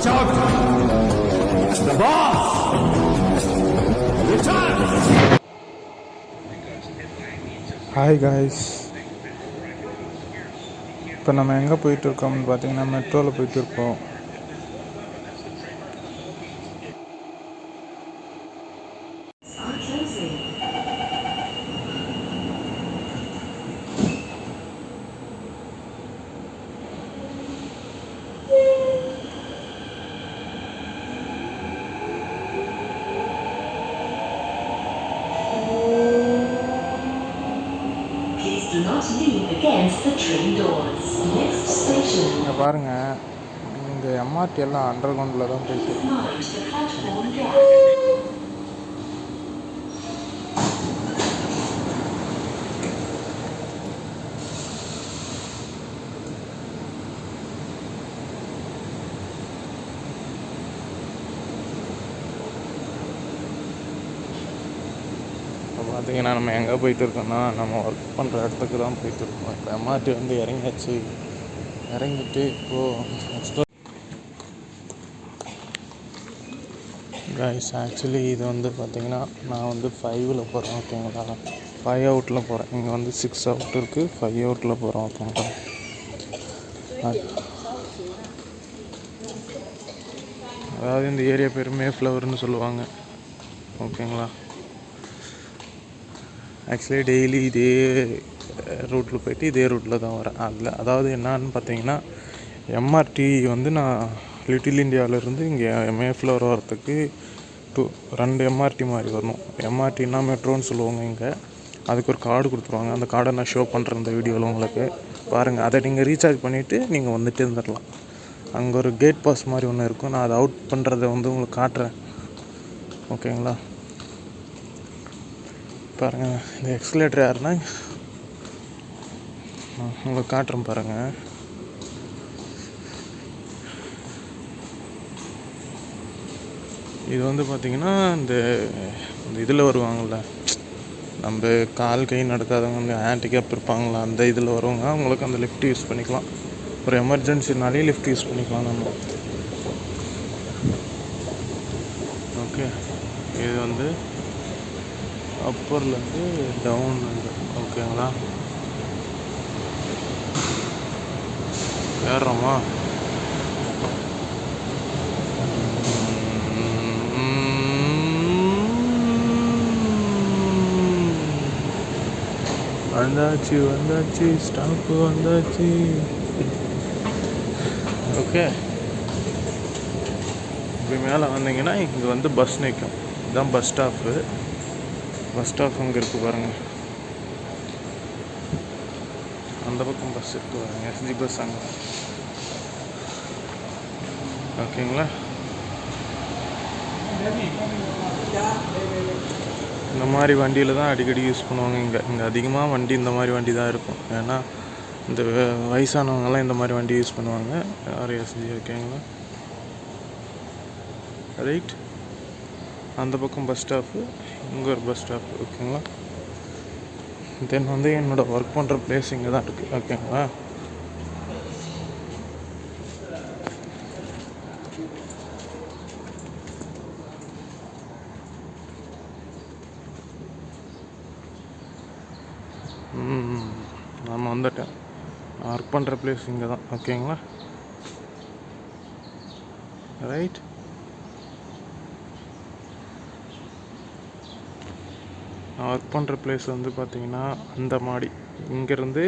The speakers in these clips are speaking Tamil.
Watch out! The boss! Return! Hi guys, இப்போ நம்ம எங்கே போயிட்டுருக்கோம்னு பார்த்தீங்கன்னா மெட்ரோவில் போயிட்டுருக்கோம். Do not lean against the train doors. Next station. இங்கே பாருங்கள், இந்த எம்ஆர்டி எல்லாம் அண்டர் கிரவுண்டில் தான் போயிட்டு. Mind the platform gap. இப்போ பார்த்தீங்கன்னா நம்ம எங்கே போயிட்டு இருக்கோம்னா நம்ம ஒர்க் பண்ணுற இடத்துக்கு தான் போயிட்டு இருக்கோம். இப்போ எம்ஆர்டி வந்து இறங்கியாச்சு. இறங்கிட்டு இப்போது நெக்ஸ்ட்டு கைஸ், ஆக்சுவலி இது வந்து பார்த்திங்கன்னா நான் வந்து 5ல் போகிறேன், ஓகேங்களா. 5 அவுட்டில் போகிறேன். இங்கே வந்து 6 அவுட் இருக்குது, 5 அவுட்டில் போகிறோம், ஓகேங்களா. அதாவது இந்த ஏரியா பேர் மேஃப்ளவர்னு சொல்லுவாங்க, ஓகேங்களா. ஆக்சுவலி டெய்லி இதே ரூட்டில் போய்ட்டு இதே ரூட்டில் தான் வரேன். அதாவது என்னான்னு பார்த்தீங்கன்னா, எம்ஆர்டி வந்து நான் லிட்டில் இந்தியாவிலேருந்து இங்கே மேஃப்ளவர் வரத்துக்கு 2 எம்ஆர்டி மாதிரி வரணும். எம்ஆர்டின்னா மெட்ரோன்னு சொல்லுவாங்க இங்கே. அதுக்கு ஒரு கார்டு கொடுத்துருவாங்க. அந்த கார்டை நான் ஷோ பண்ணுறேன் இந்த வீடியோவில் உங்களுக்கு பாருங்கள். அதை நீங்கள் ரீசார்ஜ் பண்ணிவிட்டு நீங்கள் வந்துட்டு இருந்துடலாம். அங்கே ஒரு கேட் பாஸ் மாதிரி ஒன்று இருக்கும். நான் அதை அவுட் பண்ணுறதை வந்து உங்களுக்கு காட்டுறேன், ஓகேங்களா. பாருங்கள், இந்த எக்ஸ்கலேட்டர் யாருன்னா உங்களுக்கு காட்டுறேன் பாருங்கள். இது வந்து பார்த்திங்கன்னா இந்த இதில் வருவாங்கள்ல, நம்ம கால் கை நடக்காதவங்க, இந்த ஹேண்டிகேப் இருப்பாங்களா, அந்த இதில் வருவாங்க. அவங்களுக்கு அந்த லிஃப்ட் யூஸ் பண்ணிக்கலாம். ஒரு எமர்ஜென்சினாலே லிஃப்ட் யூஸ் பண்ணிக்கலாம் நம்ம, ஓகே. இது வந்து அப்பர்லேருந்து டவுன், ஓகேங்களா. ஏறுறோமா? வந்தாச்சு ஸ்டாப்பு வந்தாச்சு, ஓகே. இப்படி மேலே வந்தீங்கன்னா இங்கே வந்து பஸ் நிற்கும். இதுதான் பஸ் ஸ்டாப்பு. பஸ் ஸ்டாப் அங்கே இருக்குது பாருங்கள். அந்த பக்கம் பஸ் இருக்குது பாருங்கள், எஸ்ஜி பஸ் அங்கே, ஓகேங்களா. இந்த மாதிரி வண்டியில் தான் அடிக்கடி யூஸ் பண்ணுவாங்க. இங்கே அதிகமாக வண்டி இந்த மாதிரி வண்டி தான் இருக்கும். ஏன்னா இந்த வயசானவங்கெல்லாம் இந்த மாதிரி வண்டி யூஸ் பண்ணுவாங்க. ஆர்எஸ்ஜி, ஓகேங்களா, ரைட். அந்த பக்கம் பஸ் ஸ்டாப்பு, இங்கே ஒரு பஸ் ஸ்டாப்பு, ஓகேங்களா. தென் வந்து என்னோடய ஒர்க் பண்ணுற பிளேஸ் இங்கே தான் இருக்குது, ஓகேங்களா. நான் வந்துட்டேன். நான் ஒர்க் பண்ணுற பிளேஸ் இங்கே தான், ஓகேங்களா, ரைட். நான் ஒர்க் பண்ணுற பிளேஸ் வந்து பார்த்திங்கன்னா அந்த மாடி, இங்கேருந்து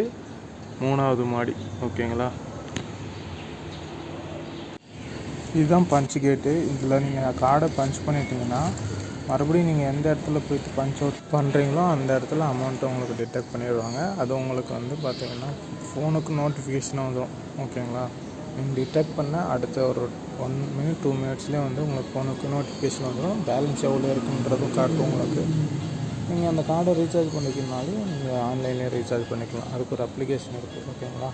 3வது மாடி, ஓகேங்களா. இதுதான் பஞ்ச் கேட்டு. இதில் நீங்கள் கார்டை பஞ்ச் பண்ணிட்டீங்கன்னா மறுபடியும் நீங்கள் எந்த இடத்துல போய்ட்டு பஞ்ச் அவுட் பண்ணுறீங்களோ அந்த இடத்துல அமௌண்ட்டை உங்களுக்கு டிடெக்ட் பண்ணிடுவாங்க. அது உங்களுக்கு வந்து பார்த்திங்கன்னா ஃபோனுக்கு நோட்டிஃபிகேஷனாக வந்துடும், ஓகேங்களா. நீங்கள் டிடெக்ட் பண்ண அடுத்த ஒரு 1 minute 2 minutesலேயே வந்து உங்களுக்கு ஃபோனுக்கு நோட்டிஃபிகேஷன் வந்துடும். பேலன்ஸ் எவ்வளோ இருக்குன்றதும் காட்டும் உங்களுக்கு. நீங்கள் அந்த கார்டை ரீசார்ஜ் பண்ணிக்கிறதுனாலும் நீங்கள் ஆன்லைன்லேயே ரீசார்ஜ் பண்ணிக்கலாம். அதுக்கு ஒரு அப்ளிகேஷன் இருக்குது, ஓகேங்களா.